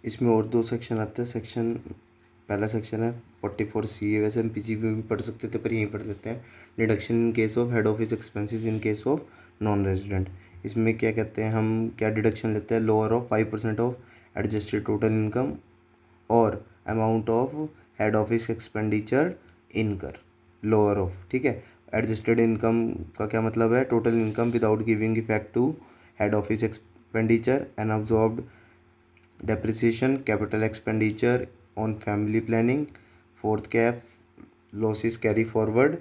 इसमें और दो सेक्शन आते हैं। पहला सेक्शन है 44C, वैसे हम पीजी में भी पढ़ सकते थे पर यहीं पढ़ लेते हैं। Deduction in case of head office expenses in case of non resident. इसमें क्या कहते हैं, हम क्या डिडक्शन लेते हैं, lower of 5% of adjusted total income और amount of head office expenditure incurred, lower of, ठीक है। एडजस्टेड इनकम का क्या मतलब है, total income without giving effect to head office expenditure and absorbed depreciation, capital expenditure on family planning. Fourth cap losses carry forward,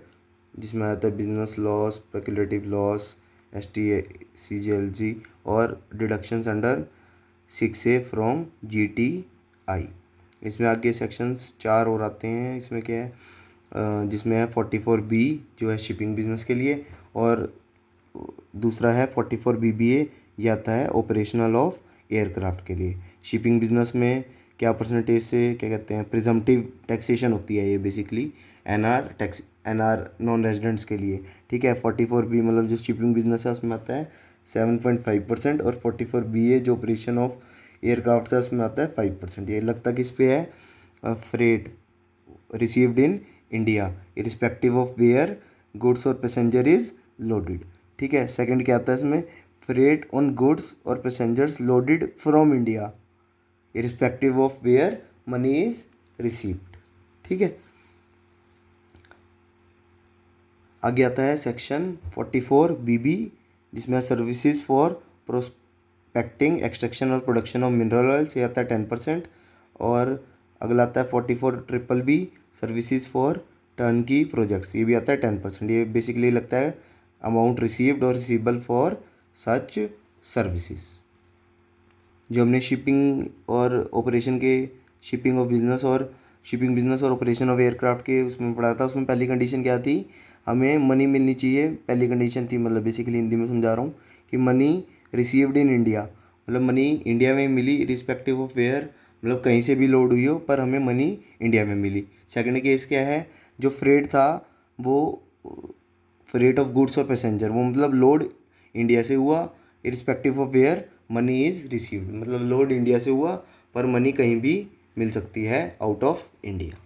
जिसमें आता है business loss, speculative loss, STCGLG और deductions under 6A from GTI। इसमें आगे sections 4 और आते हैं। इसमें क्या है, जिसमें है 44B जो है शिपिंग बिजनेस के लिए, और दूसरा है 44BBA, ये आता है ऑपरेशनल ऑफ एयरक्राफ्ट के लिए। शिपिंग बिजनेस में क्या परसेंटेज से क्या कहते हैं, प्रिजम्पटिव टैक्सेशन होती है ये बेसिकली NR नॉन रेजिडेंट्स के लिए, ठीक है। 44B मतलब जो शिपिंग बिजनेस है उसमें आता है 7.5% और 44BA जो ऑपरेशन ऑफ एयरक्राफ्ट है उसमें आता है 5%। ये लगता किस पे है, freight received in India irrespective of where goods और पैसेंजर इज लोडेड, ठीक है। सेकंड क्या आता है इसमें, फ्रेट ऑन गुड्स और passengers loaded from India irrespective of where money is received, ठीक है। आगे आता है सेक्शन 44BB, जिसमें सर्विसेज फॉर प्रोस्पेक्टिंग, एक्सट्रैक्शन और प्रोडक्शन ऑफ मिनरल ऑयल्स, ये आता है 10%। और अगला आता है 44BBB, services for turnkey projects, ये भी आता है 10%। ये बेसिकली लगता है अमाउंट रिसीव्ड और रिसीवेबल फॉर सच सर्विसेज। जो हमने शिपिंग और ऑपरेशन के शिपिंग बिजनेस और ऑपरेशन ऑफ एयरक्राफ्ट के उसमें पढ़ा था, उसमें पहली कंडीशन क्या थी, हमें मनी मिलनी चाहिए। पहली कंडीशन थी, मतलब बेसिकली हिंदी में समझा रहा हूँ कि मनी रिसीव्ड इन इंडिया, मतलब मनी इंडिया में मिली रिस्पेक्टिव ऑफ वेयर, मतलब कहीं से भी लोड हुई हो पर हमें मनी इंडिया में मिली। सेकंड केस क्या है, जो फ्रेट था वो फ्रेट ऑफ गुड्स और पैसेंजर, वो मतलब लोड इंडिया से हुआ irrespective of where money is received, मतलब लोड इंडिया से हुआ पर मनी कहीं भी मिल सकती है आउट ऑफ इंडिया।